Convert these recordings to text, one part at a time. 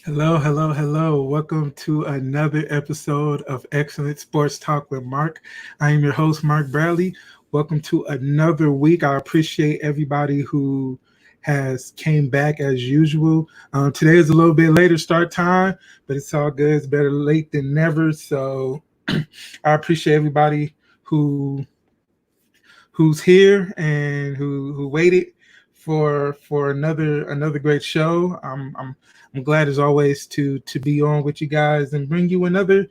Hello, hello, hello. Welcome to another episode of Excellent Sports Talk with Mark. I am your host, Mark Bradley. Welcome to another week. I appreciate everybody who has came back as usual. Today is a little bit later start time, but it's all good. It's better late than never. So I appreciate everybody who who's here and who waited for another great show. I'm glad as always to be on with you guys and bring you another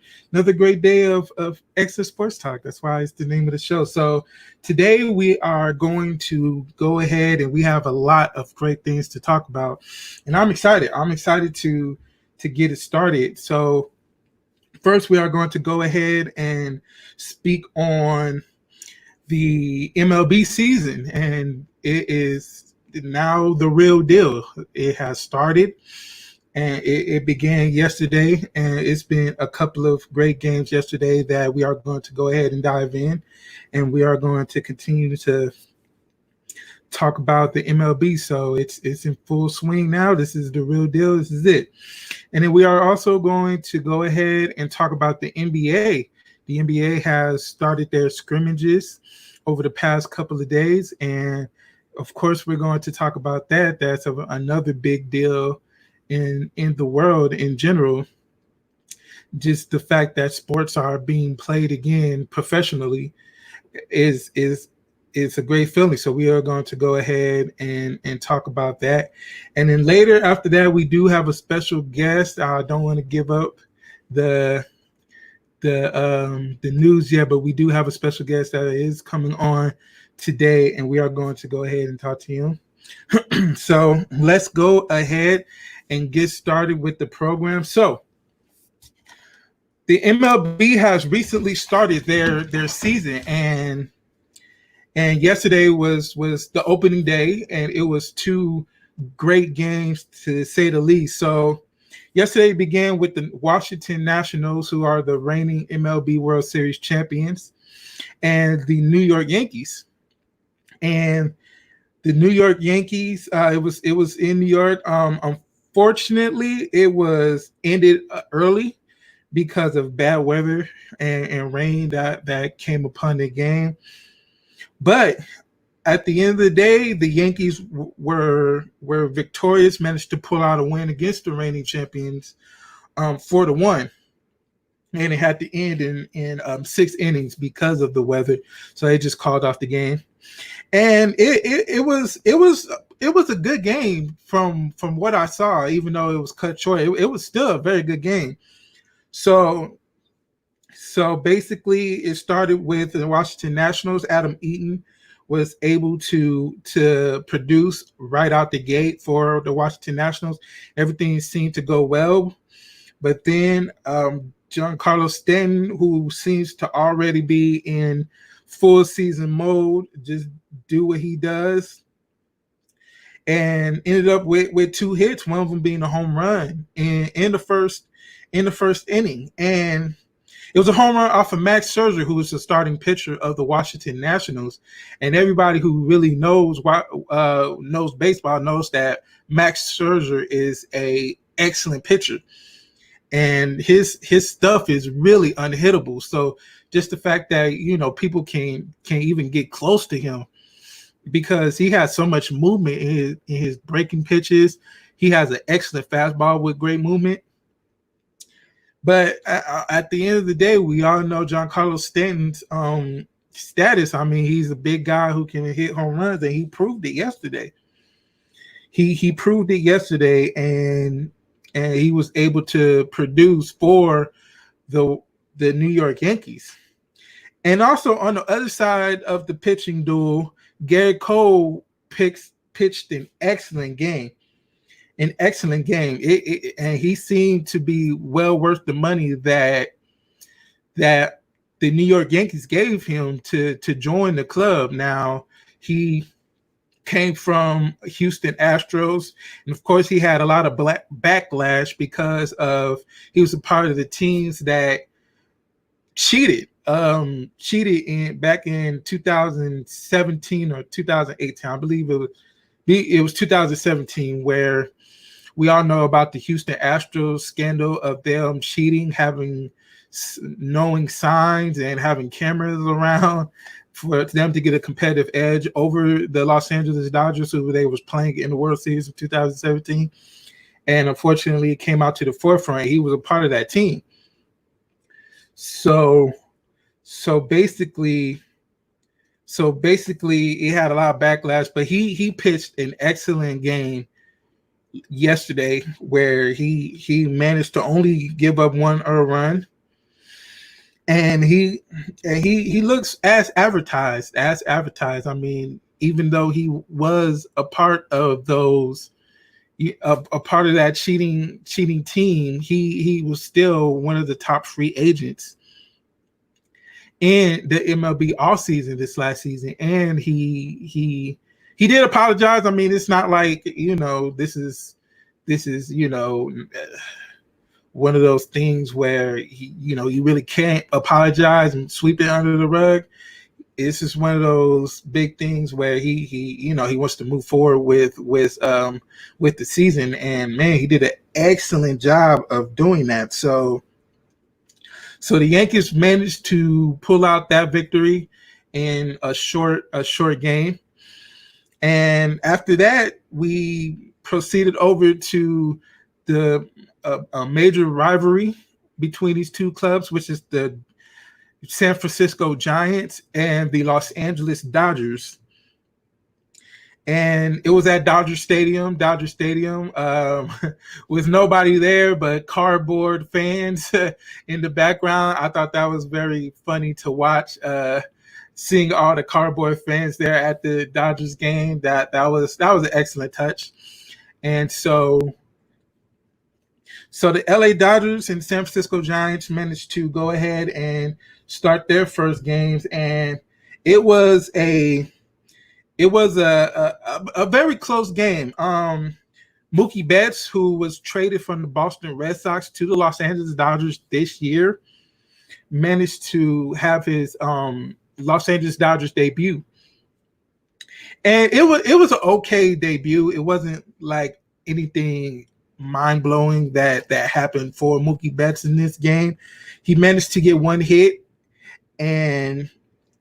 great day of Extra Sports Talk. That's why it's the name of the show. So today we are going to go ahead and we have a lot of great things to talk about, and I'm excited. I'm excited to get it started. So first, we are going to go ahead and speak on the MLB season, and it is now the real deal. It has started, and it began yesterday, and it's been a couple of great games yesterday that we are going to go ahead and dive in, and we are going to continue to talk about the MLB. So it's in full swing now. This is the real deal. This is it. And then we are also going to go ahead and talk about the NBA. The NBA has started their scrimmages over the past couple of days. And of course, we're going to talk about that. That's another big deal in the world in general. Just the fact that sports are being played again professionally is it's a great feeling. So we are going to go ahead and talk about that. And then later after that, we do have a special guest. I don't want to give up the the news yet, but we do have a special guest that is coming on today, and we are going to go ahead and talk to him. So let's go ahead and get started with the program. So the MLB has recently started their season, and yesterday was the opening day, and it was two great games to say the least. So yesterday began with the Washington Nationals, who are the reigning MLB World Series champions, and the New York Yankees. And the New York Yankees, it was in New York. Unfortunately, it was ended early because of bad weather and rain that came upon the game. But at the end of the day, the Yankees were victorious, managed to pull out a win against the reigning champions, 4-1, and it had to end in 6 innings because of the weather. So they just called off the game, and it was a good game from what I saw. Even though it was cut short, it was still a very good game. So so basically, it started with the Washington Nationals. Adam Eaton was able to produce right out the gate for the Washington Nationals. Everything seemed to go well, but then Giancarlo Stanton, who seems to already be in full season mode, just do what he does, and ended up with two hits, one of them being a home run in the first inning. And it was a home run off of Max Scherzer, who was the starting pitcher of the Washington Nationals. And everybody who really knows baseball knows that Max Scherzer is a excellent pitcher, and his stuff is really unhittable. So just the fact that people can't even get close to him because he has so much movement in his breaking pitches. He has an excellent fastball with great movement. But at the end of the day, we all know Giancarlo Stanton's status. I mean, he's a big guy who can hit home runs, and he proved it yesterday. He proved it yesterday, and he was able to produce for the New York Yankees. And also on the other side of the pitching duel, Gary Cole pitched an excellent game. And he seemed to be well worth the money that the New York Yankees gave him to join the club. Now, he came from Houston Astros, and of course, he had a lot of backlash because of he was a part of the teams that cheated in back in 2017 or 2018. I believe it was 2017, We all know about the Houston Astros scandal of them cheating, having knowing signs and having cameras around for them to get a competitive edge over the Los Angeles Dodgers, who they was playing in the World Series of 2017. And unfortunately, it came out to the forefront. He was a part of that team. So basically, he had a lot of backlash, but he pitched an excellent game yesterday where he managed to only give up one earned run. And he looks as advertised. I mean, even though he was a part of those, a part of that cheating team, he was still one of the top free agents in the MLB all season this last season. And he did apologize. I mean, it's not like, this is one of those things where you really can't apologize and sweep it under the rug. It's just one of those big things where he wants to move forward with the season, and man, he did an excellent job of doing that. So the Yankees managed to pull out that victory in a short game, and after that, we proceeded over to a major rivalry between these two clubs, which is the San Francisco Giants and the Los Angeles Dodgers. And it was at Dodger Stadium, with nobody there but cardboard fans in the background. I thought that was very funny to watch, seeing all the cardboard fans there at the Dodgers game. That was an excellent touch. And so the LA Dodgers and San Francisco Giants managed to go ahead and start their first games, and it was a very close game. Mookie Betts, who was traded from the Boston Red Sox to the Los Angeles Dodgers this year, managed to have his Los Angeles Dodgers debut, and it was an okay debut. It wasn't like anything mind-blowing that happened for Mookie Betts in this game. He managed to get one hit, and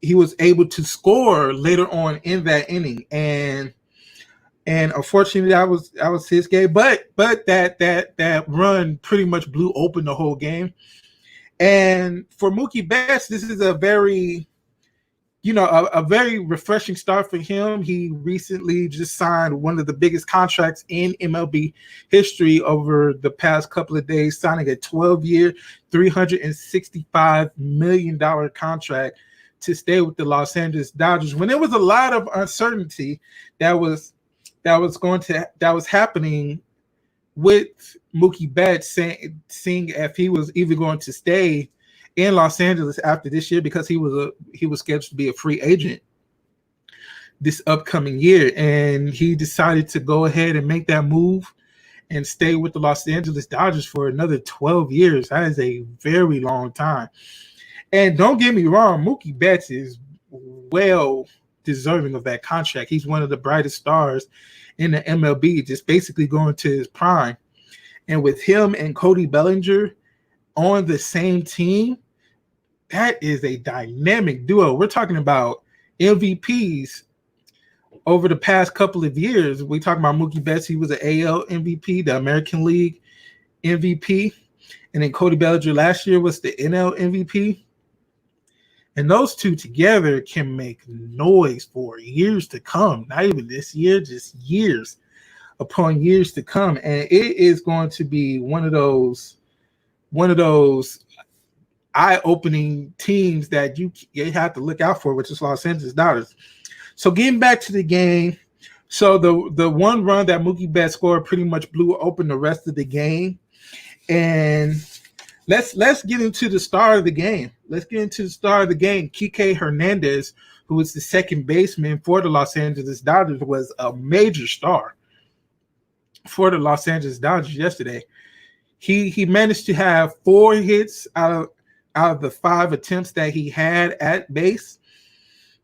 he was able to score later on in that inning. And unfortunately, that was his game. But that run pretty much blew open the whole game. And for Mookie Betts, this is a very refreshing start for him. He recently just signed one of the biggest contracts in MLB history over the past couple of days, signing a 12-year, $365 million contract to stay with the Los Angeles Dodgers. When there was a lot of uncertainty that was happening with Mookie Betts, seeing if he was even going to stay in Los Angeles after this year, because he was scheduled to be a free agent this upcoming year, and he decided to go ahead and make that move and stay with the Los Angeles Dodgers for another 12 years. That is a very long time. And don't get me wrong, Mookie Betts is well deserving of that contract. He's one of the brightest stars in the MLB, just basically going to his prime. And with him and Cody Bellinger on the same team, that is a dynamic duo. We're talking about MVPs over the past couple of years. We talking about Mookie Betts. He was an AL MVP, the American League MVP. And then Cody Bellinger last year was the NL MVP. And those two together can make noise for years to come. Not even this year, just years upon years to come. And it is going to be one of those eye-opening teams that you have to look out for, which is Los Angeles Dodgers. So getting back to the game, so the one run that Mookie Betts scored pretty much blew open the rest of the game. And let's get into the star of the game. Kike Hernandez, who was the second baseman for the Los Angeles Dodgers, was a major star for the Los Angeles Dodgers yesterday. He managed to have 4 hits out of the 5 attempts that he had at base.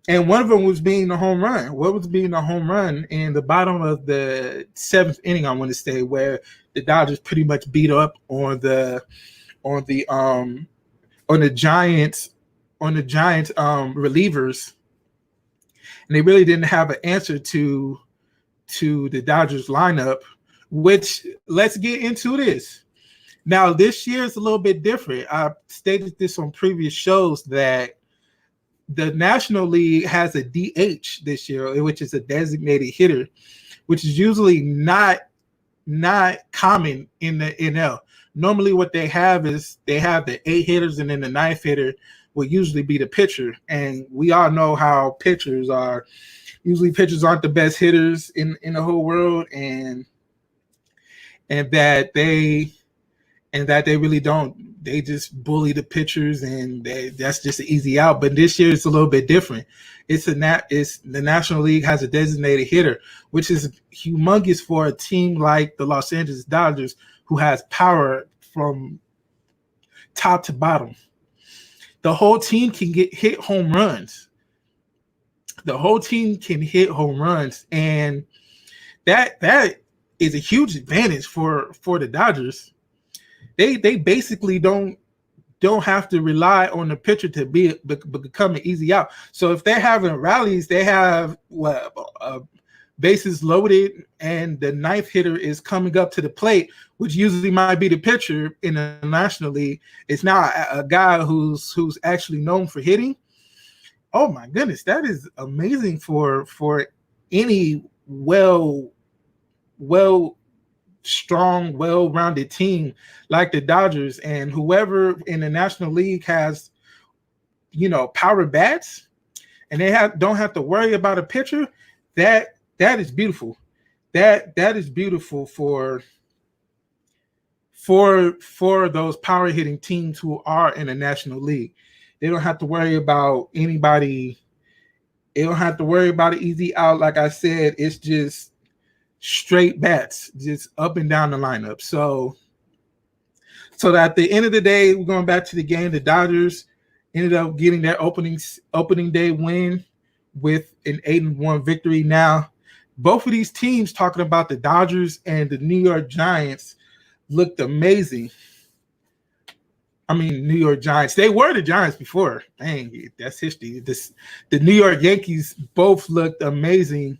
And one of them was being the home run. What was being the home run in the bottom of the seventh inning? I want to say where the Dodgers pretty much beat up on the on the Giants relievers, and they really didn't have an answer to the Dodgers lineup. Which, let's get into this. Now, this year is a little bit different. I stated this on previous shows that the National League has a DH this year, which is a designated hitter, which is usually not common in the NL. Normally what they have is they have the 8 hitters, and then the 9th hitter will usually be the pitcher. And we all know how pitchers are. Usually pitchers aren't the best hitters in the whole world, and that they really don't. They just bully the pitchers, and that's just an easy out. But this year it's a little bit different. It's the National League has a designated hitter, which is humongous for a team like the Los Angeles Dodgers, who has power from top to bottom. The whole team can hit home runs. The whole team can hit home runs, and that is a huge advantage for the Dodgers. They basically don't have to rely on the pitcher to become an easy out. So if they're having rallies, they have bases loaded, and the 9th hitter is coming up to the plate, which usually might be the pitcher in the National League. It's now a guy who's actually known for hitting. Oh my goodness, that is amazing for any strong, well-rounded team like the Dodgers. And whoever in the National League has, power bats, and they don't have to worry about a pitcher, that is beautiful. That is beautiful for those power hitting teams who are in the National League. They don't have to worry about anybody. They don't have to worry about an easy out. Like I said, it's just straight bats, just up and down the lineup. So at the end of the day, we're going back to the game. The Dodgers ended up getting their opening day win with an 8-1 victory. Now, both of these teams, talking about the Dodgers and the New York Giants, looked amazing. I mean, New York Giants. They were the Giants before. Dang, that's history. The New York Yankees both looked amazing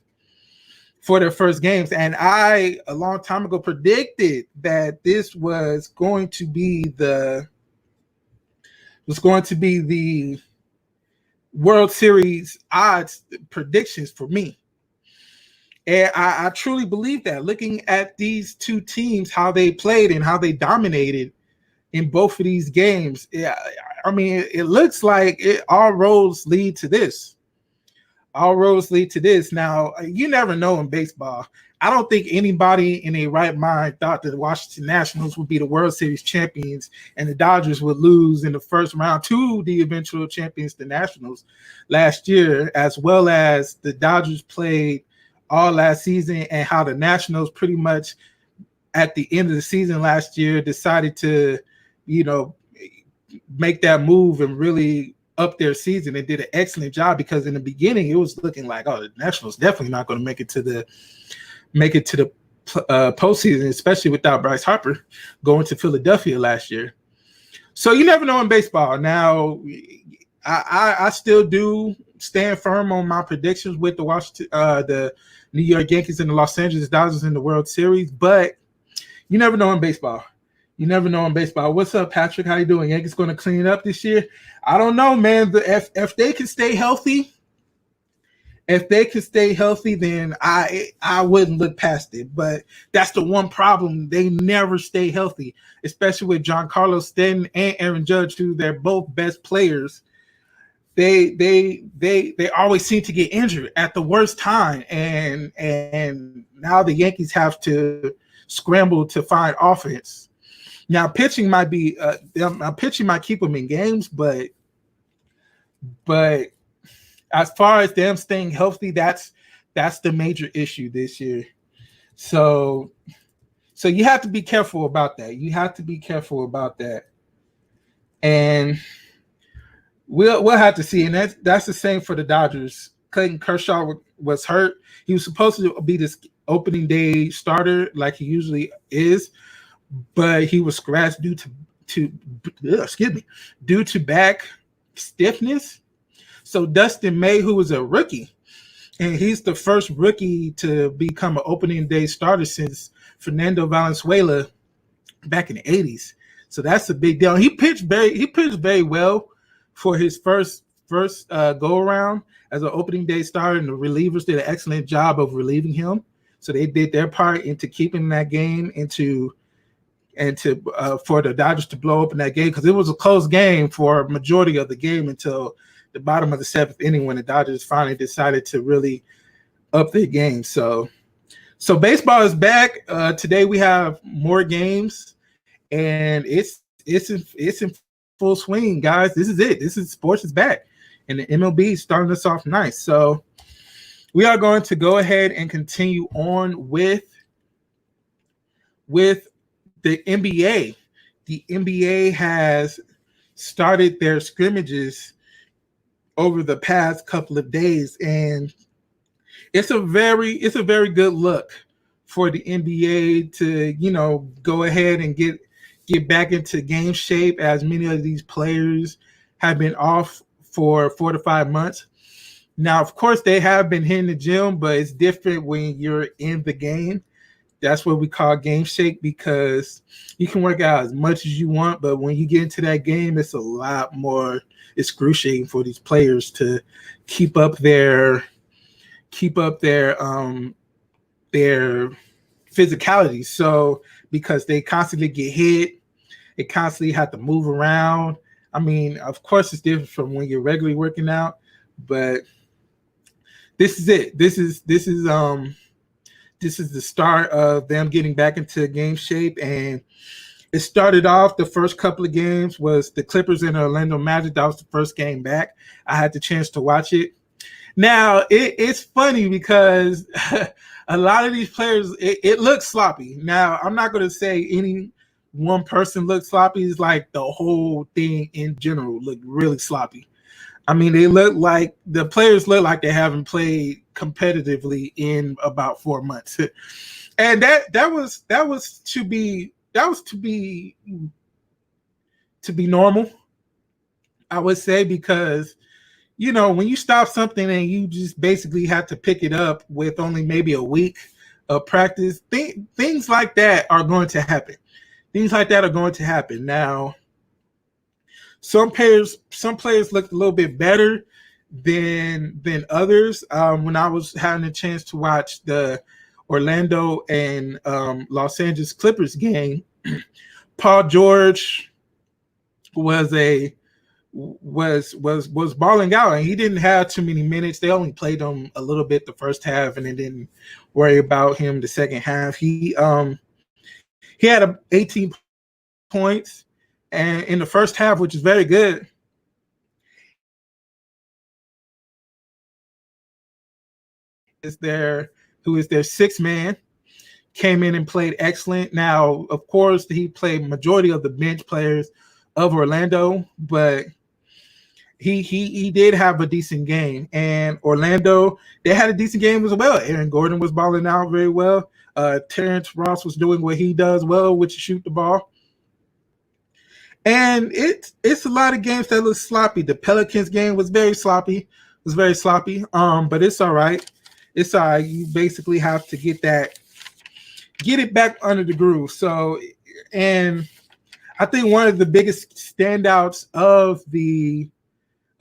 for their first games. And I, a long time ago, predicted that this was going to be the World Series odds predictions for me. And I truly believe that, looking at these two teams, how they played and how they dominated in both of these games. I mean, it looks like all roads lead to this. All roads lead to this. Now, you never know in baseball. I don't think anybody in a right mind thought that the Washington Nationals would be the World Series champions and the Dodgers would lose in the first round to the eventual champions, the Nationals, last year, as well as the Dodgers played all last season, and how the Nationals pretty much at the end of the season last year decided to, make that move and really up their season and did an excellent job, because in the beginning it was looking like, the Nationals definitely not going to make it to the postseason, especially without Bryce Harper going to Philadelphia last year. So you never know in baseball. Now, I still do stand firm on my predictions with the New York Yankees and the Los Angeles Dodgers in the World Series, but you never know in baseball. You never know in baseball. What's up, Patrick? How you doing? Yankees going to clean it up this year? I don't know, man. If they can stay healthy, then I wouldn't look past it. But that's the one problem. They never stay healthy, especially with Giancarlo Stanton and Aaron Judge, who they're both best players. They always seem to get injured at the worst time, and now the Yankees have to scramble to find offense. Now, pitching might be pitching might keep them in games, but as far as them staying healthy, that's the major issue this year. So you have to be careful about that. And we'll have to see, and that's the same for the Dodgers. Clayton Kershaw was hurt. He was supposed to be this opening day starter like he usually is, but he was scratched due to back stiffness. So Dustin May, who was a rookie, and he's the first rookie to become an opening day starter since Fernando Valenzuela back in the 80s. So that's a big deal. He pitched very well for his first go around as an opening day starter, and the relievers did an excellent job of relieving him. So they did their part into keeping that game for the Dodgers to blow up in that game, because it was a close game for a majority of the game until the bottom of the seventh inning when the Dodgers finally decided to really up their game. So baseball is back. Today we have more games, and it's in full swing, guys. This is it. Sports is back, and the MLB is starting us off nice. So we are going to go ahead and continue on with the NBA. The NBA has started their scrimmages over the past couple of days, and it's a very good look for the NBA to, go ahead and get back into game shape, as many of these players have been off for 4 to 5 months. Now, of course, they have been hitting the gym, but it's different when you're in the game. That's what we call game shape, because you can work out as much as you want, but when you get into that game, it's a lot more excruciating for these players to keep up their physicality. So because they constantly get hit, they constantly have to move around. I mean, of course, it's different from when you're regularly working out, but this is it. This is the start of them getting back into game shape. And it started off, the first couple of games was the Clippers and Orlando Magic. That was the first game back. I had the chance to watch it. Now, it's funny because a lot of these players, it looks sloppy. Now, I'm not going to say any one person looks sloppy. It's like the whole thing in general looked really sloppy. I mean, the players look like they haven't played competitively in about 4 months. And that was to be normal, I would say, because when you stop something and you just basically have to pick it up with only maybe a week of practice, things like that are going to happen. Things like that are going to happen. Now, some players looked a little bit better than others. When I was having a chance to watch the Orlando and Los Angeles Clippers game, Paul George was balling out, and he didn't have too many minutes. They only played him a little bit the first half, and then didn't worry about him the second half. He had 18 points and in the first half, which is very good. Who is their sixth man, came in and played excellent. Now, of course, he played majority of the bench players of Orlando, but he did have a decent game. And Orlando, they had a decent game as well. Aaron Gordon was balling out very well. Terrence Ross was doing what he does well, which is shoot the ball. And it's a lot of games that look sloppy. The Pelicans game was very sloppy. But it's all right. It's all right. You basically have to get it back under the groove. So, and I think one of the biggest standouts of the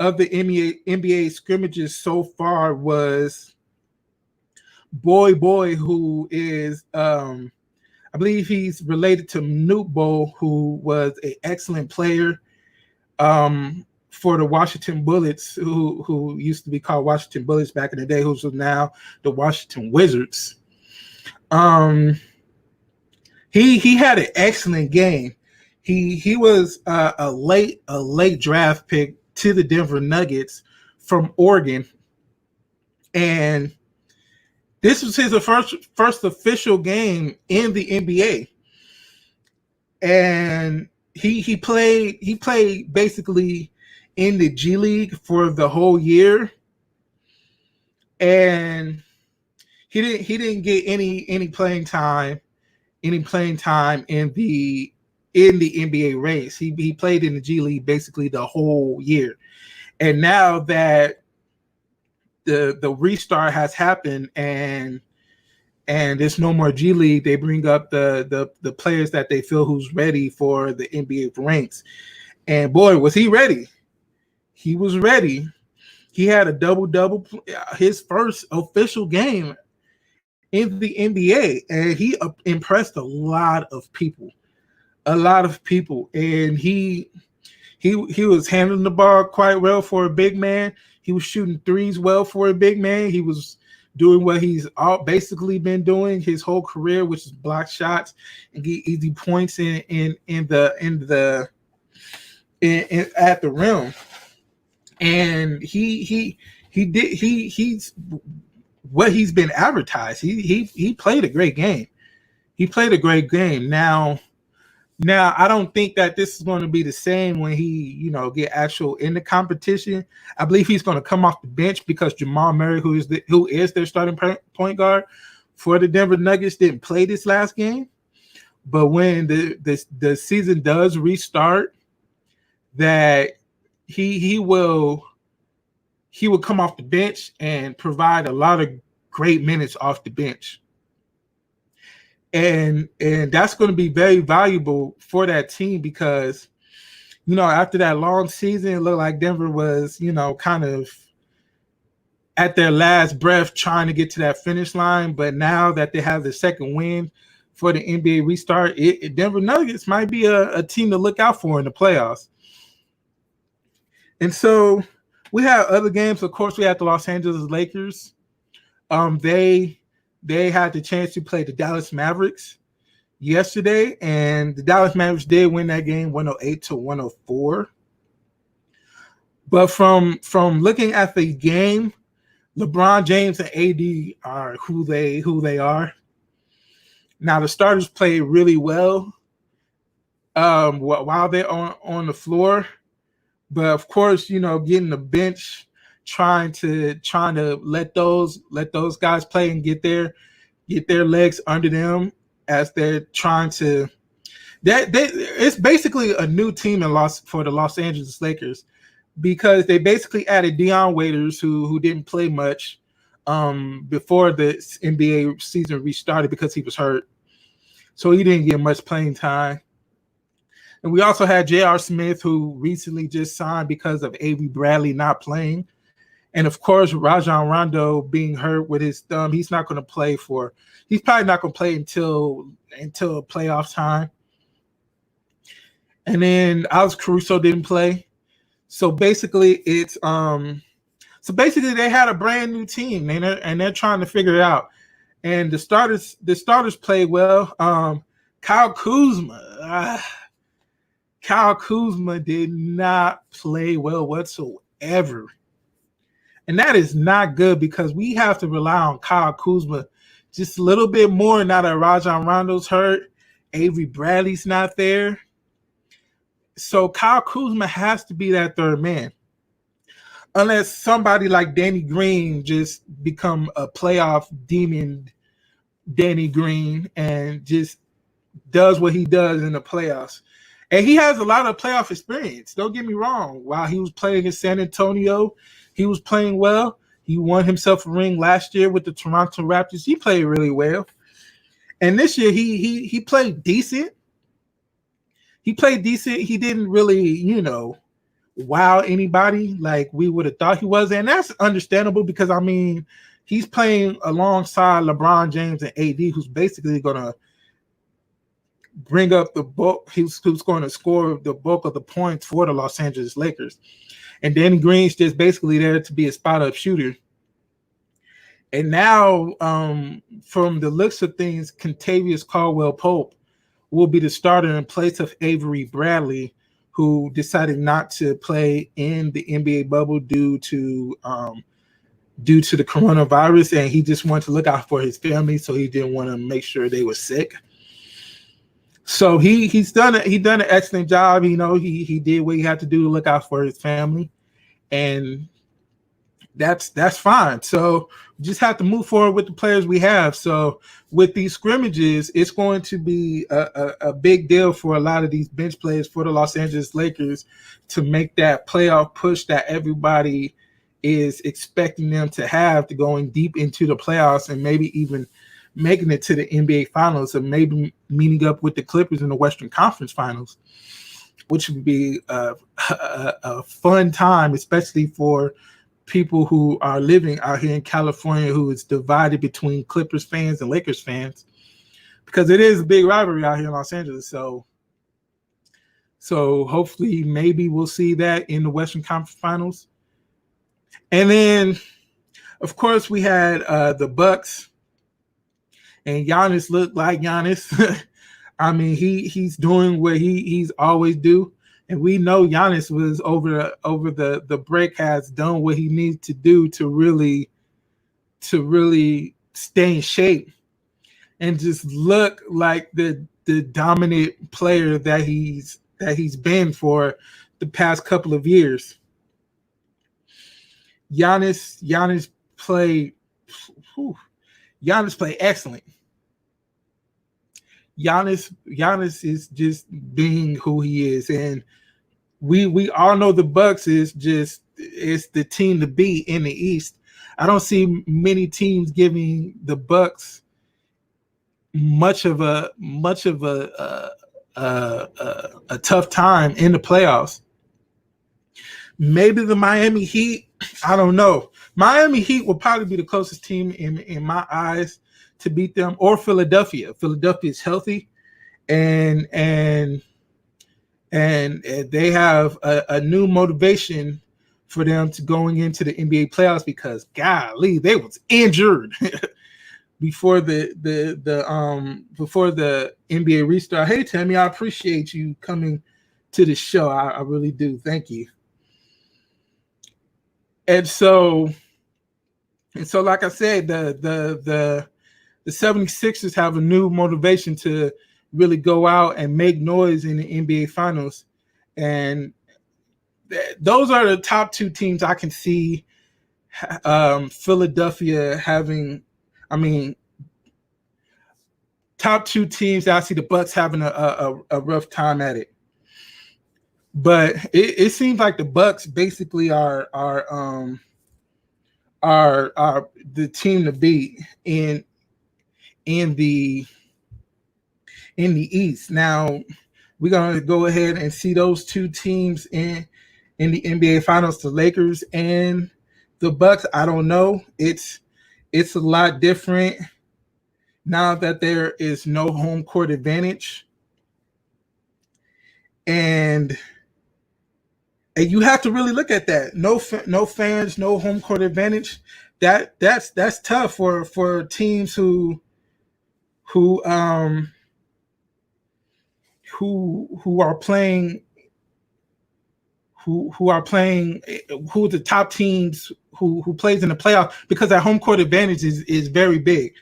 NBA scrimmages so far was Boy, who is I believe he's related to Manute Bol, who was an excellent player for the Washington Bullets, who used to be called Washington Bullets back in the day, who's now the Washington Wizards. He had an excellent game. He was a late draft pick to the Denver Nuggets from Oregon, and this was his first official game in the NBA. And he played basically in the G League for the whole year, and he didn't get any playing time in the NBA race. He played in the G League basically the whole year, and now that the restart has happened and there's no more G League, they bring up the players that they feel who's ready for the NBA ranks. And boy, was he ready. He was ready. He had a double-double, his first official game in the NBA, and he impressed a lot of people. And he was handling the ball quite well for a big man. He was shooting threes well for a big man. He was doing what he's basically been doing his whole career, which is block shots and get easy points at the rim. And he's what he's been advertised. He played a great game. Now, I don't think that this is going to be the same when he, get actual in the competition. I believe he's going to come off the bench because Jamal Murray, who is their starting point guard for the Denver Nuggets, didn't play this last game. But when the season does restart, that he will come off the bench and provide a lot of great minutes off the bench. And that's going to be very valuable for that team because, after that long season, it looked like Denver was, kind of at their last breath trying to get to that finish line. But now that they have the second win for the NBA restart, Denver Nuggets might be a team to look out for in the playoffs. And so we have other games. Of course, we have the Los Angeles Lakers. They had the chance to play the Dallas Mavericks yesterday, and the Dallas Mavericks did win that game 108-104. But from looking at the game, LeBron James and AD are who they are. Now the starters played really well while they're on the floor, but of course, getting the bench, trying to let those guys play and get their legs under them as they're trying to. It's basically a new team for the Los Angeles Lakers because they basically added Dion Waiters, who didn't play much before the NBA season restarted because he was hurt, so he didn't get much playing time. And we also had J.R. Smith, who recently just signed because of Avery Bradley not playing. And of course, Rajon Rondo being hurt with his thumb, he's probably not going to play until playoff time. And then Alex Caruso didn't play. So basically they had a brand new team and they're trying to figure it out. And the starters played well. Kyle Kuzma did not play well whatsoever. And that is not good because we have to rely on Kyle Kuzma just a little bit more now that Rajon Rondo's hurt. Avery Bradley's not there. So Kyle Kuzma has to be that third man. Unless somebody like Danny Green just become a playoff demon Danny Green and just does what he does in the playoffs. And he has a lot of playoff experience. Don't get me wrong. While he was playing in San Antonio, he was playing well. He won himself a ring last year with the Toronto Raptors. He played really well. And this year he played decent. He didn't really, wow anybody like we would have thought he was. And that's understandable because, he's playing alongside LeBron James and AD, who's basically going to bring up the bulk. Who's going to score the bulk of the points for the Los Angeles Lakers. And Danny Green's just basically there to be a spot-up shooter. And now, from the looks of things, Kentavious Caldwell-Pope will be the starter in place of Avery Bradley, who decided not to play in the NBA bubble due to the coronavirus, and he just wanted to look out for his family, so he didn't want to make sure they were sick. So he's done an excellent job. You know, he did what he had to do to look out for his family, and that's fine. So we just have to move forward with the players we have. So with these scrimmages, it's going to be a big deal for a lot of these bench players for the Los Angeles Lakers to make that playoff push that everybody is expecting them to have, to going deep into the playoffs and maybe even making it to the NBA Finals, and maybe meeting up with the Clippers in the Western Conference Finals, which would be a fun time, especially for people who are living out here in California, who is divided between Clippers fans and Lakers fans, because it is a big rivalry out here in Los Angeles. So hopefully maybe we'll see that in the Western Conference Finals. And then, of course, we had the Bucks, and Giannis looked like Giannis. I mean, he's doing what he's always do. And we know Giannis was over the break has done what he needs to do to really stay in shape and just look like the dominant player that he's been for the past couple of years. Giannis played excellent. Giannis is just being who he is, and we all know the Bucks is the team to beat in the East. I don't see many teams giving the Bucks much of a tough time in the playoffs. Maybe the Miami Heat. I don't know. Miami Heat will probably be the closest team in my eyes to beat them, or Philadelphia. Philadelphia is healthy, and they have a new motivation for them to going into the NBA playoffs, because golly, they was injured before the NBA restart. Hey Tammy, I appreciate you coming to the show. I really do. Thank you. And so like I said, the 76ers have a new motivation to really go out and make noise in the NBA Finals. And those are the top two teams I can see Philadelphia having. I mean, top two teams I see the Bucks having a rough time at it. But it seems like the Bucks basically are the team to beat in the East. Now we're gonna go ahead and see those two teams in the NBA Finals, the Lakers and the Bucks. I don't know. It's a lot different now that there is no home court advantage, and you have to really look at that. No fans, no home court advantage. That's tough for teams who are playing who the top teams who plays in the playoff, because that home court advantage is very big.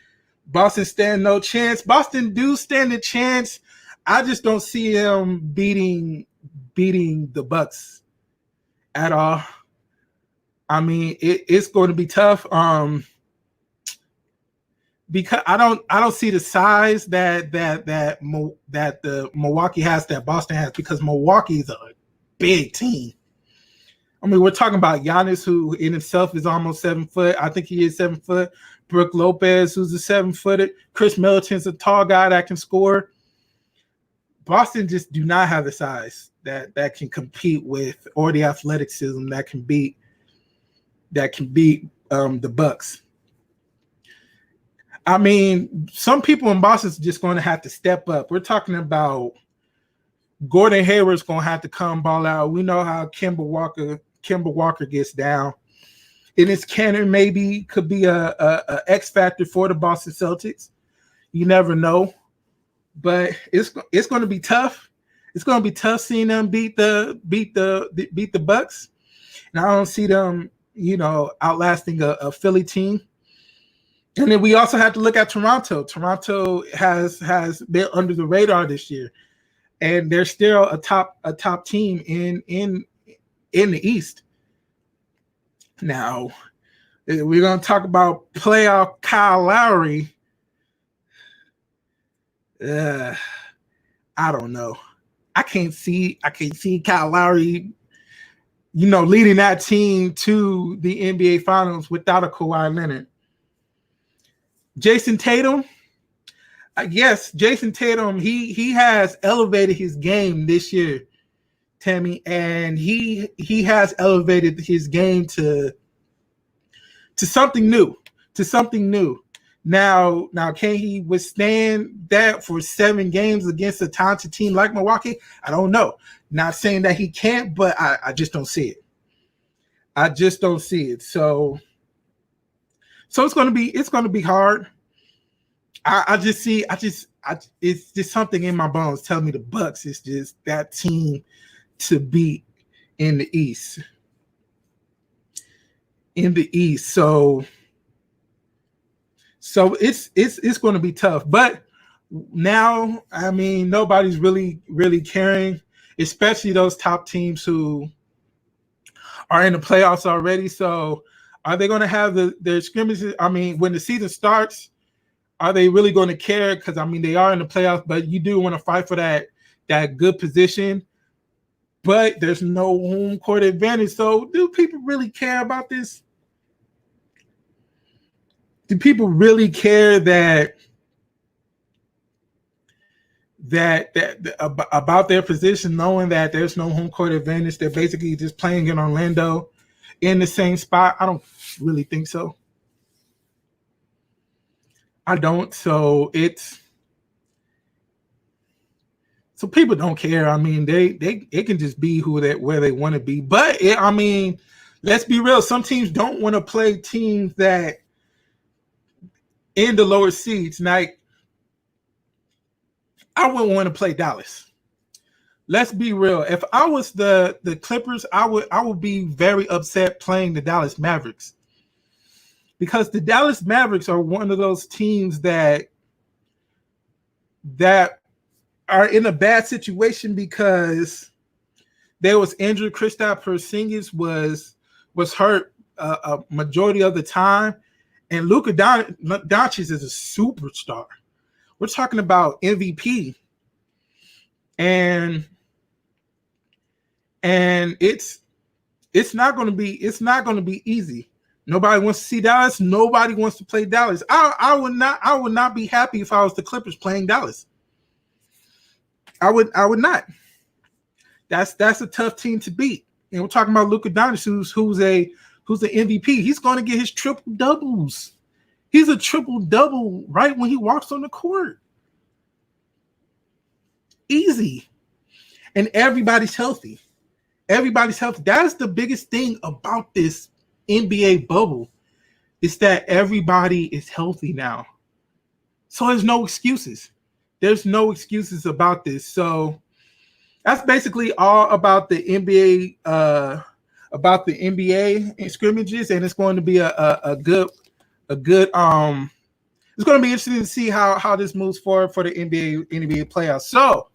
Boston stand no chance. Boston do stand a chance. I just don't see them beating the Bucks at all. I mean, it's going to be tough. Because I don't see the size that the Milwaukee has, that Boston has, because Milwaukee is a big team. I mean, we're talking about Giannis, who in himself is almost 7 foot. I think he is 7 foot. Brook Lopez, who's a 7-footer. Chris Middleton's a tall guy that can score. Boston just do not have the size that can compete with, or the athleticism that can beat the Bucks. I mean, some people in Boston's just going to have to step up. We're talking about Gordon Hayward's going to have to come ball out. We know how Kemba Walker gets down. Enes Kanter maybe could be a X factor for the Boston Celtics. You never know, but it's going to be tough. It's going to be tough seeing them beat the Bucks, and I don't see them, outlasting a Philly team. And then we also have to look at Toronto. Toronto has been under the radar this year, and they're still a top team in the East. Now we're gonna talk about playoff Kyle Lowry. I don't know. I can't see Kyle Lowry, leading that team to the NBA Finals without a Kawhi Leonard. Jason Tatum, yes, Jason Tatum, he has elevated his game this year, Tammy, and he has elevated his game to something new, to something new. Now, can he withstand that for 7 games against a talented team like Milwaukee? I don't know. Not saying that he can't, but I just don't see it. I just don't see it. So it's gonna be hard. It's just something in my bones telling me the Bucks is just that team to beat in the East. In the East, so it's going to be tough. But now, I mean, nobody's really caring, especially those top teams who are in the playoffs already. So, are they going to have their scrimmages? I mean, when the season starts, are they really going to care? Because I mean, they are in the playoffs, but you do want to fight for that good position. But there's no home court advantage. So, do people really care about this? Do people really care about their position, knowing that there's no home court advantage? They're basically just playing in Orlando in the same spot. I don't really think so. I don't. So people don't care. I mean, they can just be where they want to be. But I mean, let's be real. Some teams don't want to play teams that in the lower seeds. Like, I wouldn't want to play Dallas. Let's be real. If I was the Clippers, I would be very upset playing the Dallas Mavericks, because the Dallas Mavericks are one of those teams that are in a bad situation because there was injured. Kristaps Porzingis was hurt a majority of the time, and Luka Doncic is a superstar. We're talking about MVP, and it's not going to be easy. Nobody wants to see Dallas. Nobody wants to play Dallas. I would not be happy if I was the Clippers playing Dallas. I would not. That's a tough team to beat. And we're talking about Luka Doncic, who's an MVP. He's going to get his triple doubles. He's a triple double right when he walks on the court. Easy. And everybody's healthy. Everybody's healthy. That's the biggest thing about this NBA bubble, is that everybody is healthy now. So there's no excuses. There's no excuses about this. So that's basically all about the NBA and scrimmages, and it's going to be a good it's going to be interesting to see how this moves forward for the NBA playoffs. So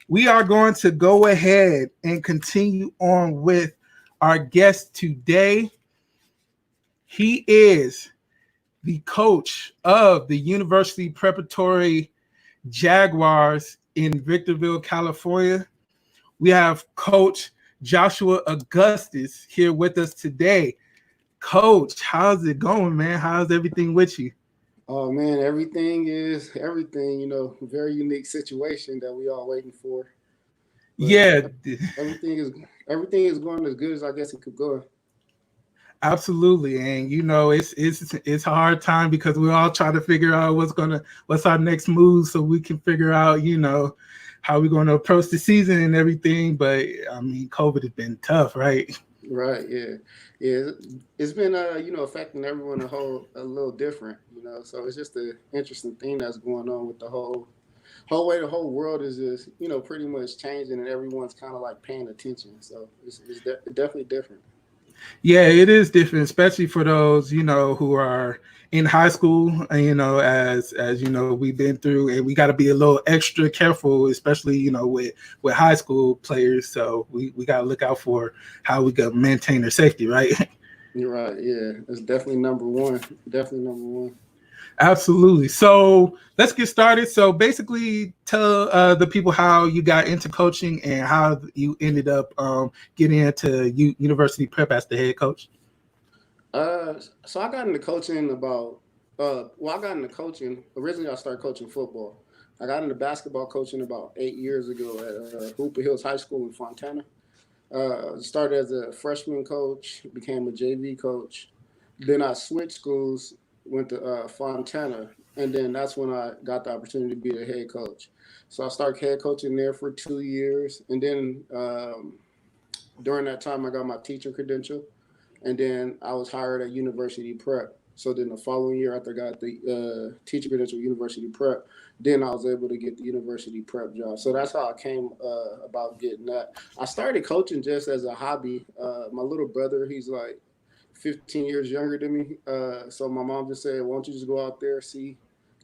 we are going to go ahead and continue on with our guest today. He is the coach of the University Preparatory Jaguars in Victorville, California. We have Coach Joshua Augustus here with us today. Coach, how's it going, man? How's everything with you? Oh man, everything. Very unique situation that we all waiting for. But Yeah, everything is going as good as I guess it could go. absolutely. And it's a hard time because we all try to figure out what's our next move so we can figure out, how we're going to approach the season and everything. But I mean, COVID has been tough, right? Right. Yeah. Yeah. It's been affecting everyone a little different. So it's just an interesting thing that's going on with the whole way the whole world is just pretty much changing, and everyone's kind of like paying attention. So it's definitely different. Yeah, it is different, especially for those, who are in high school, as we've been through, and we got to be a little extra careful, especially, with high school players. So we got to look out for how we can maintain their safety, right? You're right. Yeah, it's definitely number one. Definitely number one. Absolutely. So let's get started. So basically, tell the people how you got into coaching and how you ended up getting into university prep as the head coach. So I got into coaching I got into coaching. Originally, I started coaching football. I got into basketball coaching about 8 years ago at Hooper Hills High School in Fontana. Started as a freshman coach, became a JV coach. Then I switched schools, went to Fontana, and then that's when I got the opportunity to be the head coach. So I started head coaching there for 2 years, and then during that time, I got my teaching credential, and then I was hired at University Prep. So then the following year, after I got the teaching credential at University Prep, then I was able to get the University Prep job. So that's how I came about getting that. I started coaching just as a hobby. My little brother, he's like 15 years younger than me. So my mom just said, "Why don't you just go out there, see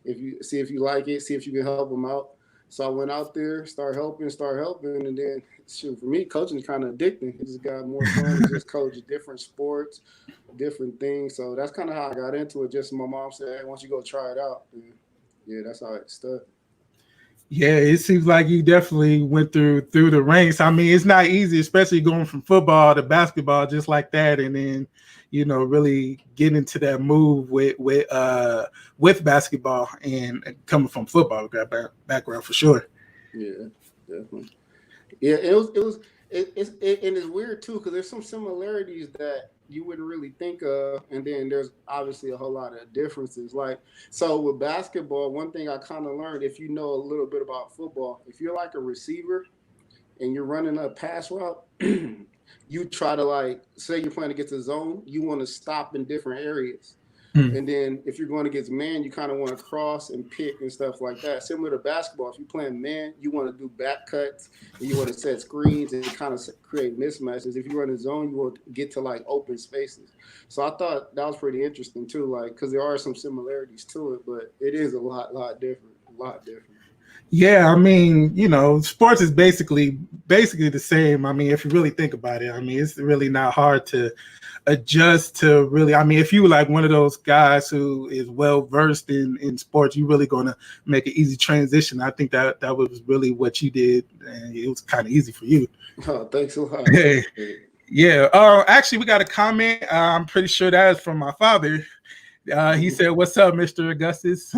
if you like it, see if you can help them out." So I went out there, start helping, and then shoot, for me, coaching is kind of addicting. It just got more fun to just coach different sports, different things. So that's kind of how I got into it. Just my mom said, "Hey, why don't you go try it out?" And yeah, that's how it stuck. Yeah, it seems like you definitely went through the ranks. I mean, it's not easy, especially going from football to basketball just like that, and then really getting into that move with basketball and coming from football background for sure. Yeah, definitely. Yeah, and it's weird too because there's some similarities that you wouldn't really think of, and then there's obviously a whole lot of differences. Like so with basketball, one thing I kind of learned, if you know a little bit about football, if you're like a receiver and you're running a pass route, you try to like say you're playing against a zone, you want to stop in different areas. Hmm. And then if you're going against man, you kind of want to cross and pick and stuff like that. Similar to basketball, if you're playing man, you want to do back cuts and you want to set screens and kind of create mismatches. If you run a zone, you want to get to like open spaces. So I thought that was pretty interesting too, like because there are some similarities to it, but it is a lot different. Yeah, I mean, sports is basically the same. I mean, if you really think about it, I mean, it's really not hard to adjust to really. I mean, if you like one of those guys who is well versed in sports, you're really gonna make an easy transition. I think that was really what you did, and it was kind of easy for you. Oh, thanks a lot. Yeah. Actually, we got a comment. I'm pretty sure that is from my father. He said, "What's up, Mr. Augustus?"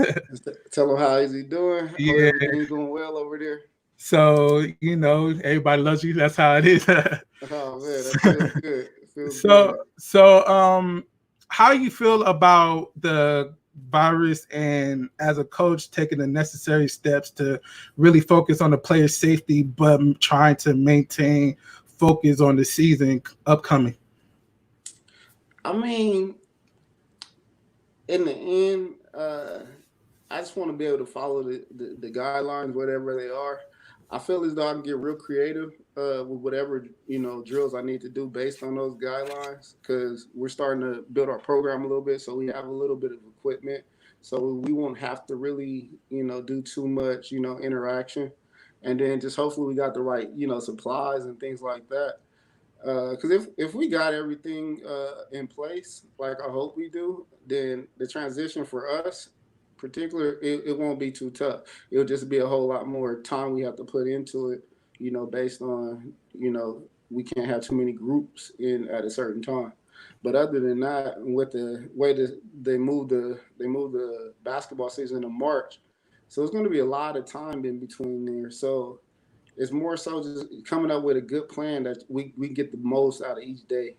Tell him how is he doing. Hope Yeah. everything's going well over there. So, everybody loves you. That's how it is. Oh man, that feels good. It feels so, good. so, how you feel about the virus and as a coach taking the necessary steps to really focus on the player's safety, but trying to maintain focus on the season upcoming? I mean, in the end, I just want to be able to follow the guidelines, whatever they are. I feel as though I can get real creative with whatever drills I need to do based on those guidelines because we're starting to build our program a little bit, so we have a little bit of equipment, so we won't have to really do too much interaction, and then just hopefully we got the right supplies and things like that. Because if we got everything in place, like I hope we do, then the transition for us, particular, it won't be too tough. It'll just be a whole lot more time we have to put into it, based on we can't have too many groups in at a certain time. But other than that, with the way that they moved the basketball season to March, so it's going to be a lot of time in between there. So it's more so just coming up with a good plan that we get the most out of each day.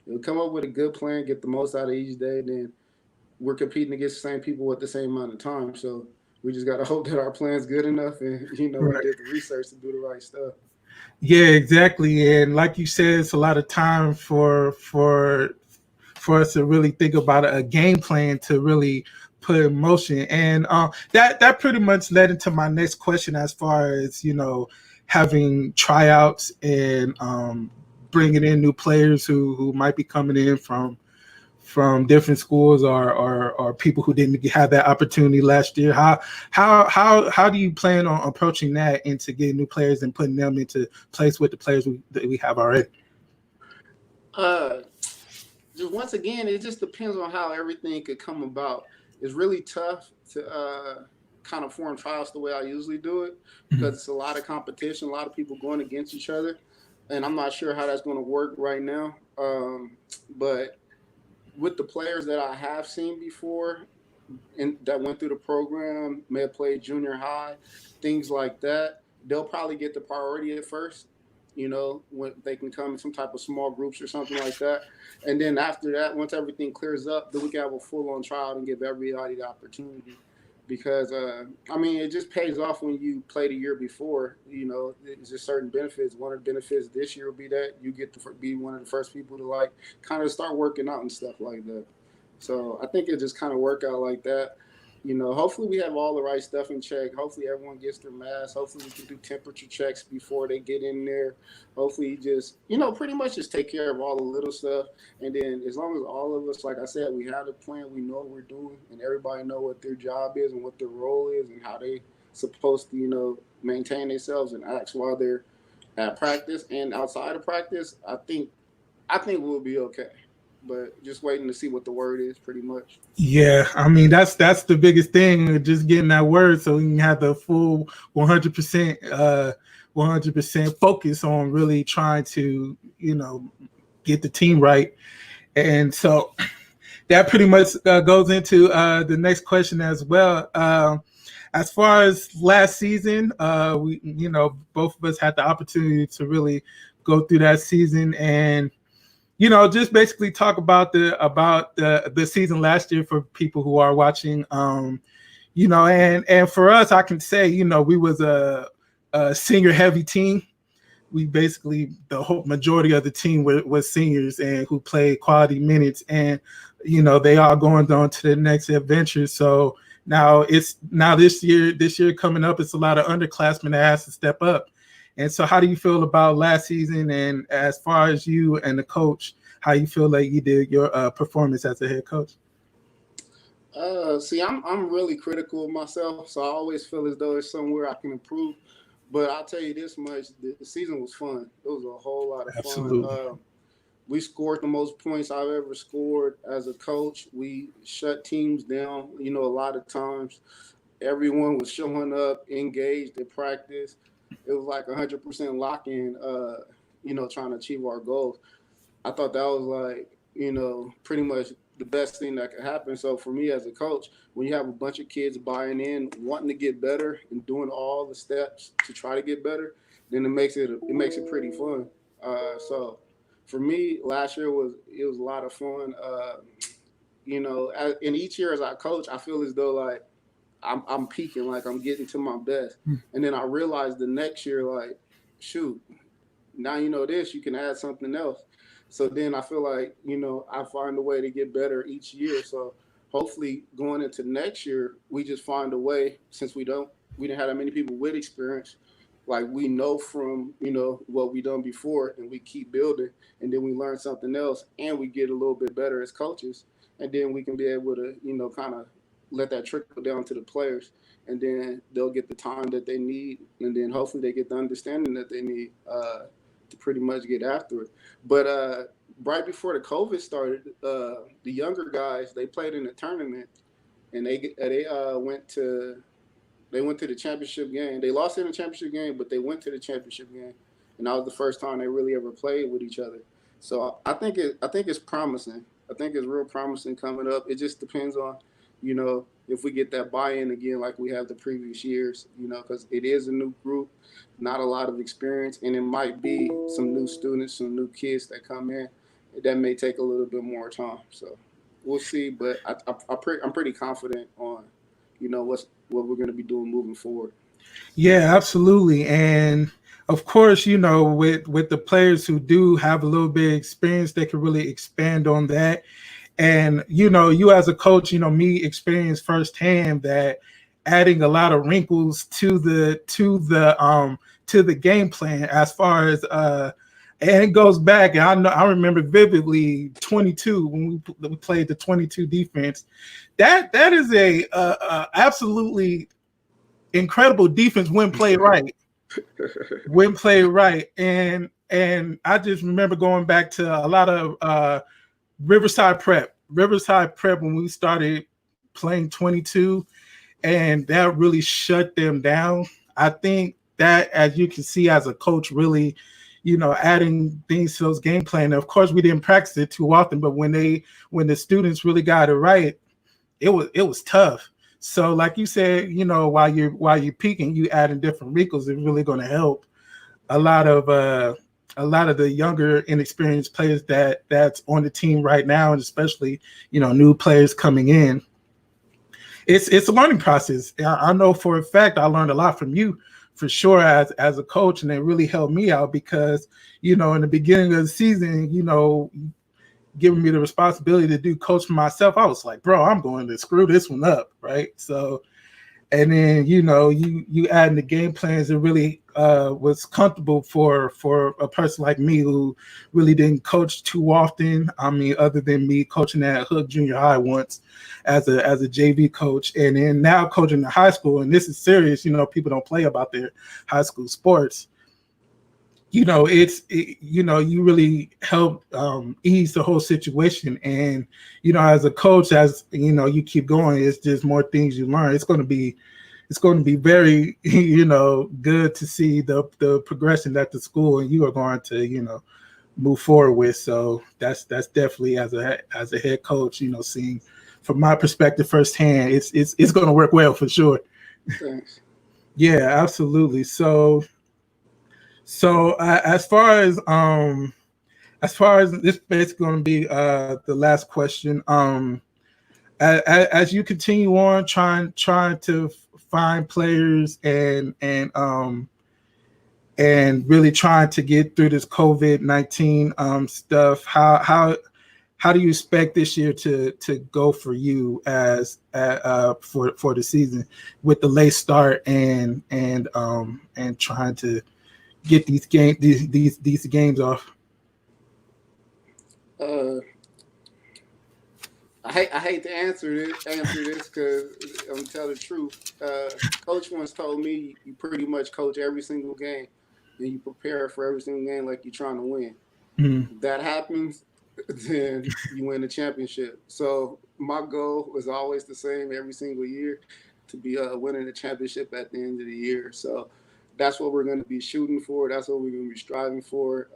If we come up with a good plan, get the most out of each day, then we're competing against the same people with the same amount of time. So we just got to hope that our plan's good enough and, we Right. did the research to do the right stuff. Yeah, exactly. And like you said, it's a lot of time for us to really think about a game plan to really put in motion. And that pretty much led into my next question as far as having tryouts and bringing in new players who might be coming in from different schools or people who didn't have that opportunity last year. How do you plan on approaching that into getting new players and putting them into place with the players that we have already? Just once again, it just depends on how everything could come about. It's really tough to kind of form trials the way I usually do it because it's a lot of competition, a lot of people going against each other, and I'm not sure how that's going to work right now. But with the players that I have seen before and that went through the program, may have played junior high, things like that, they'll probably get the priority at first. When they can come in some type of small groups or something like that. And then after that, once everything clears up, then we can have a full-on trial and give everybody the opportunity. Because, it just pays off when you play the year before. There's just certain benefits. One of the benefits this year will be that you get to be one of the first people to, kind of start working out and stuff like that. So I think it just kind of work out like that. Hopefully we have all the right stuff in check. Hopefully everyone gets their masks. Hopefully we can do temperature checks before they get in there. Hopefully just, pretty much just take care of all the little stuff. And then as long as all of us, like I said, we have a plan, we know what we're doing, and everybody know what their job is and what their role is and how they supposed to, maintain themselves and act while they're at practice and outside of practice, I think we'll be okay. But just waiting to see what the word is, pretty much. Yeah, that's the biggest thing, just getting that word so we can have the full 100% focus on really trying to get the team right. And so that pretty much goes into the next question as well. As far as last season, we both of us had the opportunity to really go through that season and just basically talk about the season last year for people who are watching. And for us, I can say, we was a senior heavy team. We basically, the whole majority of the team was seniors and who played quality minutes, and they all going on to the next adventure. So now this year coming up, it's a lot of underclassmen that has to step up. And so how do you feel about last season? And as far as you and the coach, how you feel like you did your performance as a head coach? I'm really critical of myself, so I always feel as though there's somewhere I can improve. But I'll tell you this much, the season was fun. It was a whole lot of fun. We scored the most points I've ever scored as a coach. We shut teams down, a lot of times. Everyone was showing up, engaged at practice. It was like 100% lock-in, trying to achieve our goals. I thought that was pretty much the best thing that could happen. So for me as a coach, when you have a bunch of kids buying in, wanting to get better and doing all the steps to try to get better, then it makes it pretty fun. So for me, last year was a lot of fun. And each year as I coach, I feel as though I'm peaking, I'm getting to my best. And then I realized the next year, shoot, now this, you can add something else. So then I feel like, I find a way to get better each year. So hopefully going into next year, we just find a way, since we didn't have that many people with experience, we know from, what we done before, and we keep building, and then we learn something else, and we get a little bit better as coaches. And then we can be able to, kind of let that trickle down to the players, and then they'll get the time that they need, and then hopefully they get the understanding that they need to pretty much get after it. But right before the COVID started, the younger guys, they played in a tournament, and they went to the championship game. They lost in the championship game, but they went to the championship game, and that was the first time they really ever played with each other. So I think it's promising. I think it's real promising coming up. It just depends on, if we get that buy-in again like we have the previous years, because it is a new group, not a lot of experience, and it might be some new students, some new kids that come in. That may take a little bit more time. So we'll see, but I'm pretty confident on, what we're going to be doing moving forward. Yeah, absolutely. And of course, with the players who do have a little bit of experience, they can really expand on that. And, you as a coach, me experience firsthand that adding a lot of wrinkles to the game plan as far And it goes back, and I remember vividly 22 when we played the 22 defense. That is a absolutely incredible defense when played right. When played right, and I just remember going back to a lot of Riverside Prep when we started playing 22, and that really shut them down. I think that, as you can see, as a coach, really, adding things to those game plan. Of course, we didn't practice it too often, but when the students really got it right, it was tough. So, like you said, while you're peaking, you adding different wrinkles is really going to help a lot of the younger, inexperienced players that's on the team right now, and especially new players coming in. It's a learning process. I know for a fact I learned a lot from you, for sure, as a coach, and it really helped me out because in the beginning of the season, giving me the responsibility to do coach for myself, I was like, bro, I'm going to screw this one up, right? So, and then you adding the game plans, it really was comfortable for a person like me who really didn't coach too often. I mean, other than me coaching at Hook Junior High once as a JV coach, and then now coaching the high school. And this is serious. People don't play about their high school sports. You really help ease the whole situation. And as a coach, as you keep going, it's just more things you learn. It's going to be very good to see the progression that the school and you are going to move forward with. So that's definitely, as a head coach, seeing from my perspective firsthand, it's going to work well for sure. Thanks. Yeah, absolutely. So as far as this, basically going to be the last question. As you continue on trying to find players and really trying to get through this COVID-19 stuff, how do you expect this year to go for you as for the season with the late start and trying to get these games off? I hate to answer this because I'm gonna tell the truth. Coach once told me you pretty much coach every single game and you prepare for every single game like you're trying to win. Mm-hmm. If that happens, then you win the championship. So my goal was always the same every single year, to be winning the championship at the end of the year. So that's what we're going to be shooting for. That's what we're going to be striving for.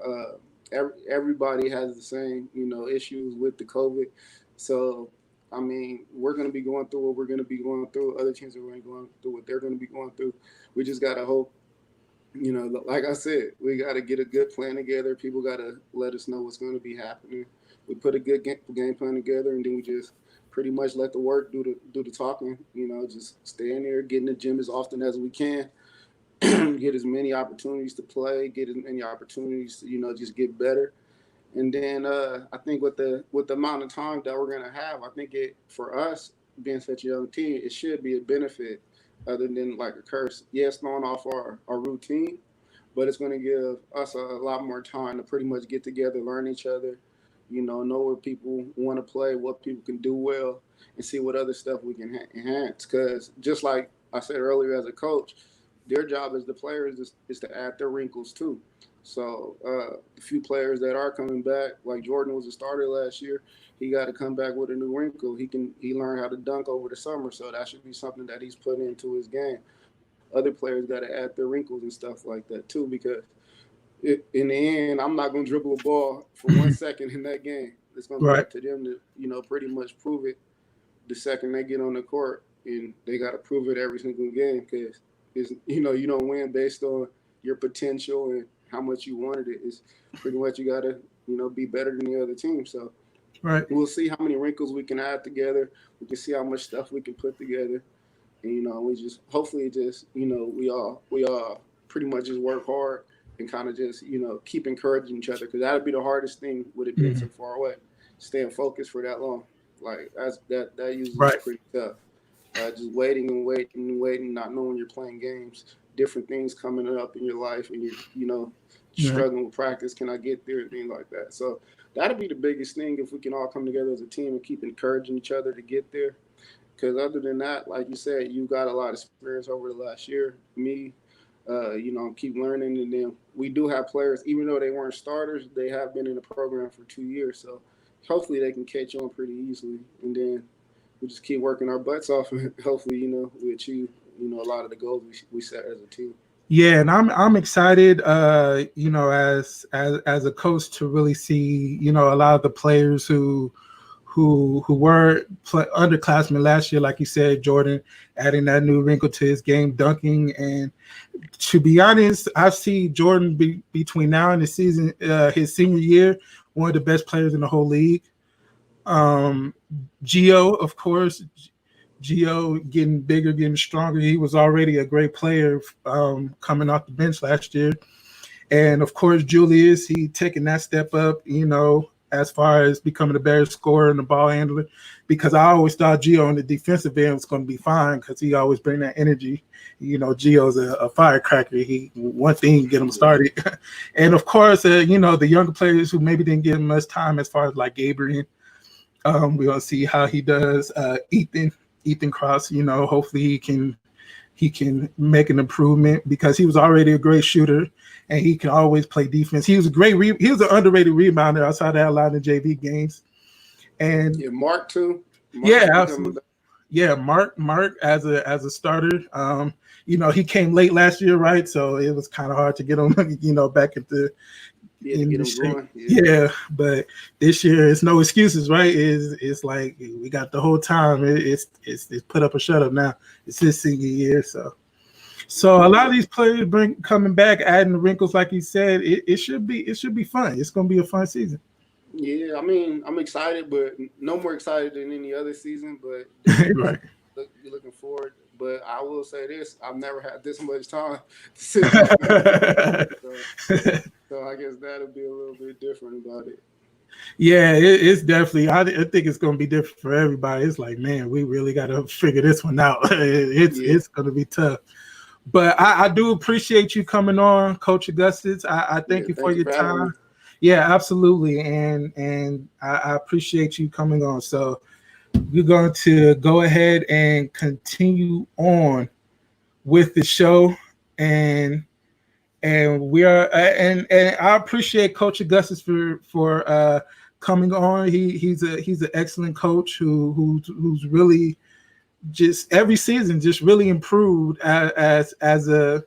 Everybody has the same, issues with the COVID. So, I mean, we're going to be going through what we're going to be going through. Other teams are going to be going through what they're going to be going through. We just got to hope, like I said, we got to get a good plan together. People got to let us know what's going to be happening. We put a good game plan together, and then we just pretty much let the work do the talking. Just stay in there, get in the gym as often as we can, get as many opportunities to play, get as many opportunities to just get better. And then I think with the amount of time that we're gonna have, I think it, for us being such a young team, it should be a benefit other than like a curse. Yes, throwing off our routine, but it's gonna give us a lot more time to pretty much get together, learn each other, know where people want to play, what people can do well, and see what other stuff we can enhance. Because just like I said earlier, as a coach, their job as the players is to add their wrinkles too. So the few players that are coming back, like Jordan was a starter last year, he got to come back with a new wrinkle. He learned how to dunk over the summer, so that should be something that he's putting into his game. Other players got to add their wrinkles and stuff like that too, because in the end, I'm not going to dribble a ball for 1 second in that game. It's going to be Right. up to them to pretty much prove it the second they get on the court, and they got to prove it every single game because you don't win based on your potential and how much you wanted it. Is pretty much you got to be better than the other team. So Right. we'll see how many wrinkles we can add together. We can see how much stuff we can put together, and we just hopefully just we all pretty much just work hard and kind of just keep encouraging each other, because that would be the hardest thing with it being Mhm. so far away, staying focused for that long. Like that usually is Right. pretty tough. Just waiting and waiting and waiting, not knowing you're playing games. different things coming up in your life, and you're Yeah. struggling with practice. Can I get there and things like that? So that'll be the biggest thing if we can all come together as a team and keep encouraging each other to get there. Because other than that, like you said, you got a lot of experience over the last year. Me, keep learning, and then we do have players, even though they weren't starters, they have been in the program for 2 years. So hopefully they can catch on pretty easily, and then we just keep working our butts off, and hopefully we achieve a lot of the goals we set as a team. Yeah, and I'm excited, as a coach to really see, a lot of the players who were underclassmen last year, like you said, Jordan, adding that new wrinkle to his game, dunking. And to be honest, I see Jordan between now and the season, his senior year, one of the best players in the whole league. Gio, of course, Gio getting bigger, getting stronger. He was already a great player coming off the bench last year. And of course, Julius, he taking that step up, as far as becoming a better scorer and the ball handler, because I always thought Gio on the defensive end was going to be fine because he always bring that energy. Gio's a firecracker. One thing get him started. And of course, the younger players who maybe didn't get much time, as far as like Gabriel. We're going to see how he does. Ethan Cross, hopefully he can make an improvement because he was already a great shooter and he can always play defense. He was he was an underrated rebounder outside of a lot of JV games. And Mark too. Absolutely. Yeah, Mark as a starter. He came late last year, right? So it was kind of hard to get him, back into but this year it's no excuses, right? It's like we got the whole time. It's put up or shut up now. It's his senior year, so a lot of these players coming back, adding the wrinkles, like you said. It should be fun. It's going to be a fun season. Yeah, I mean, I'm excited, but no more excited than any other season. But right. Looking forward. But I will say this: I've never had this much time to sit down. So I guess that'll be a little bit different about it. Yeah, it's definitely. I think it's going to be different for everybody. It's like, man, we really got to figure this one out. It's going to be tough. But I do appreciate you coming on, Coach Augustus. I thank you for your time. Yeah, absolutely, and I appreciate you coming on. So we're going to go ahead and continue on with the show, and we are and I appreciate Coach Augustus for coming on. He's an excellent coach who's really just every season just really improved as a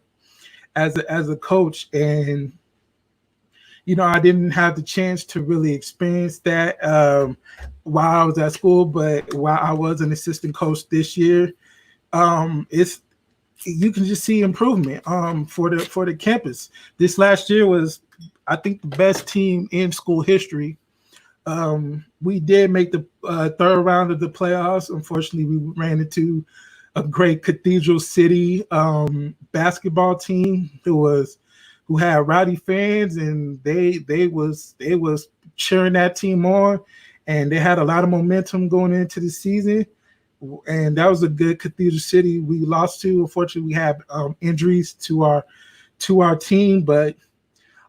coach. And I didn't have the chance to really experience that while I was at school, but while I was an assistant coach this year, you can just see improvement for the campus. This last year was, I think, the best team in school history. We did make the third round of the playoffs. Unfortunately, we ran into a great Cathedral City basketball team who had rowdy fans, and they was cheering that team on, and they had a lot of momentum going into the season. And that was a good Cathedral City we lost to. Unfortunately, we had injuries to our team, but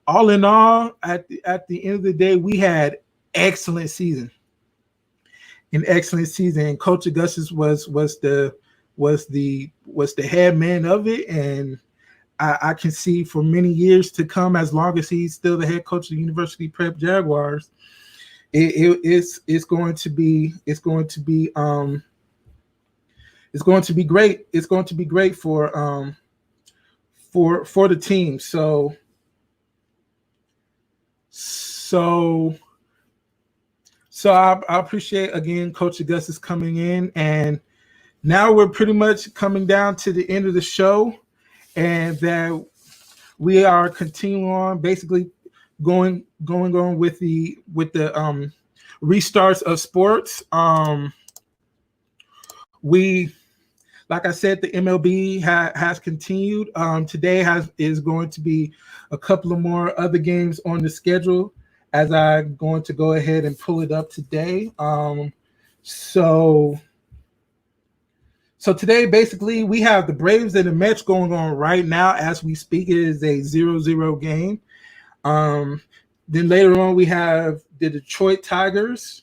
all in all, at the end of the day, we had an excellent season. And Coach Augustus was the head man of it, and I can see for many years to come, as long as he's still the head coach of the University Prep Jaguars, it's going to be great. It's going to be great for the team. So I appreciate again Coach Augustus coming in, and now we're pretty much coming down to the end of the show, and that we are continuing on, basically going on with the restarts of sports. We, like I said, the MLB has continued. Today is going to be a couple of more other games on the schedule, as I'm going to go ahead and pull it up today. So So today, basically, we have the Braves and the Mets going on right now as we speak. It is a 0-0 game. Then later on, we have the Detroit Tigers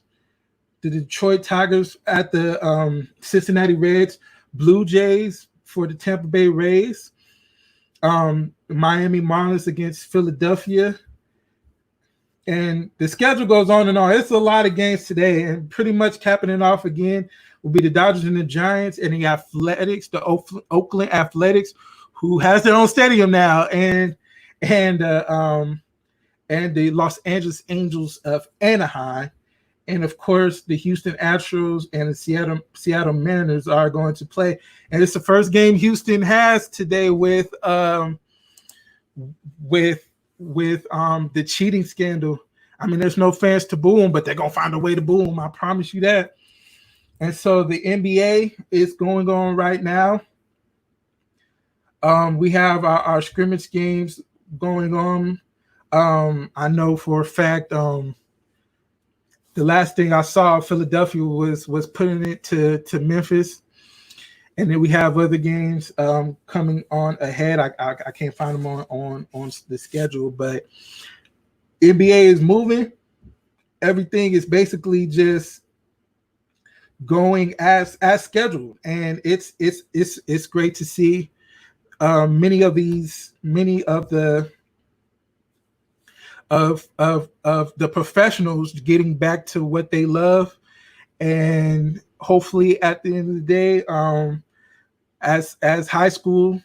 at the Cincinnati Reds, Blue Jays for the Tampa Bay Rays, Miami Marlins against Philadelphia. And the schedule goes on and on. It's a lot of games today, and pretty much capping it off again will be the Dodgers and the Giants, and the Athletics, the Oakland Athletics, who has their own stadium now, and the Los Angeles Angels of Anaheim, and of course the Houston Astros and the Seattle Mariners are going to play. And it's the first game Houston has today with the cheating scandal. I mean, there's no fans to boo them, but they're gonna find a way to boo them. I promise you that. And so the NBA is going on right now. We have our scrimmage games going on. I know for a fact the last thing I saw, Philadelphia was putting it to Memphis. And then we have other games coming on ahead. I can't find them on the schedule, but NBA is moving. Everything is basically just going as scheduled, and it's great to see many of the professionals getting back to what they love, and hopefully at the end of the day, as high school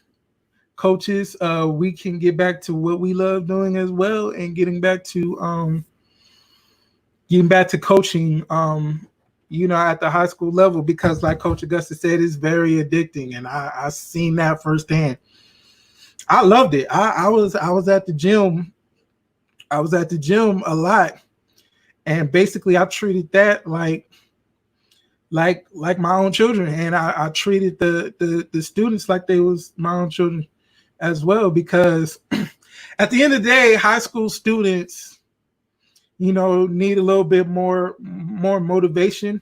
coaches, we can get back to what we love doing as well, and getting back to coaching, at the high school level, because like Coach Augusta said, it's very addicting, and I've seen that firsthand. I loved it. I was at the gym. I was at the gym a lot, and basically I treated that like my own children, and I treated the students like they was my own children as well, because at the end of the day, high school students, need a little bit more motivation.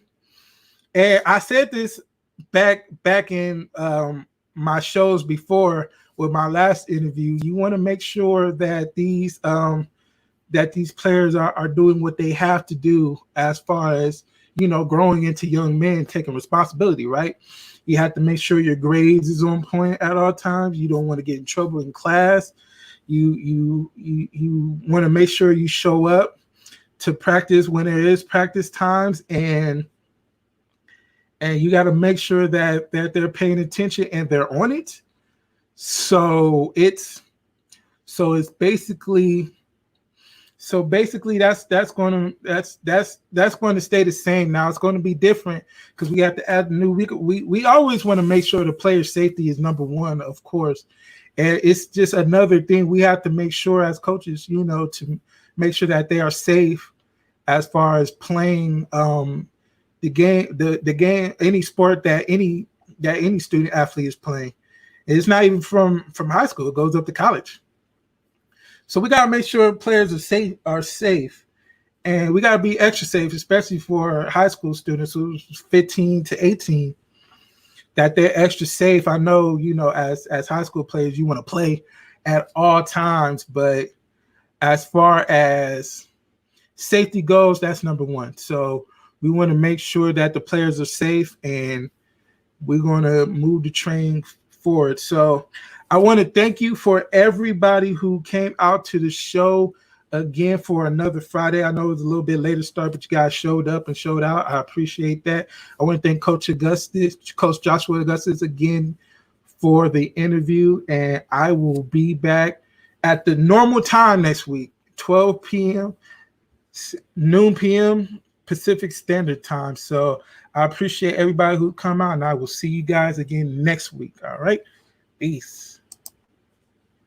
And I said this back in my shows before with my last interview. You want to make sure that these players are doing what they have to do as far as, growing into young men, taking responsibility, right? You have to make sure your grades is on point at all times. You don't want to get in trouble in class. You want to make sure you show up to practice when there is practice times, and you got to make sure that they're paying attention and they're on it. So basically that's going to stay the same. Now it's going to be different because we have to add new. We always want to make sure the player safety is number one, of course, and it's just another thing we have to make sure as coaches, to make sure that they are safe as far as playing the game, any sport that any student athlete is playing. It's not even from high school; it goes up to college. So we gotta make sure players are safe, and we gotta be extra safe, especially for high school students who's 15 to 18. That they're extra safe. I know, as high school players, you want to play at all times, but as far as safety goes, that's number one. So we want to make sure that the players are safe, and we're going to move the train forward. So I want to thank you for everybody who came out to the show again for another Friday. I know it was a little bit later start, but you guys showed up and showed out. I appreciate that. I want to thank Coach Joshua Augustus again for the interview, and I will be back at the normal time next week, 12 p.m., noon p.m. Pacific Standard Time. So I appreciate everybody who come out, and I will see you guys again next week. All right. Peace.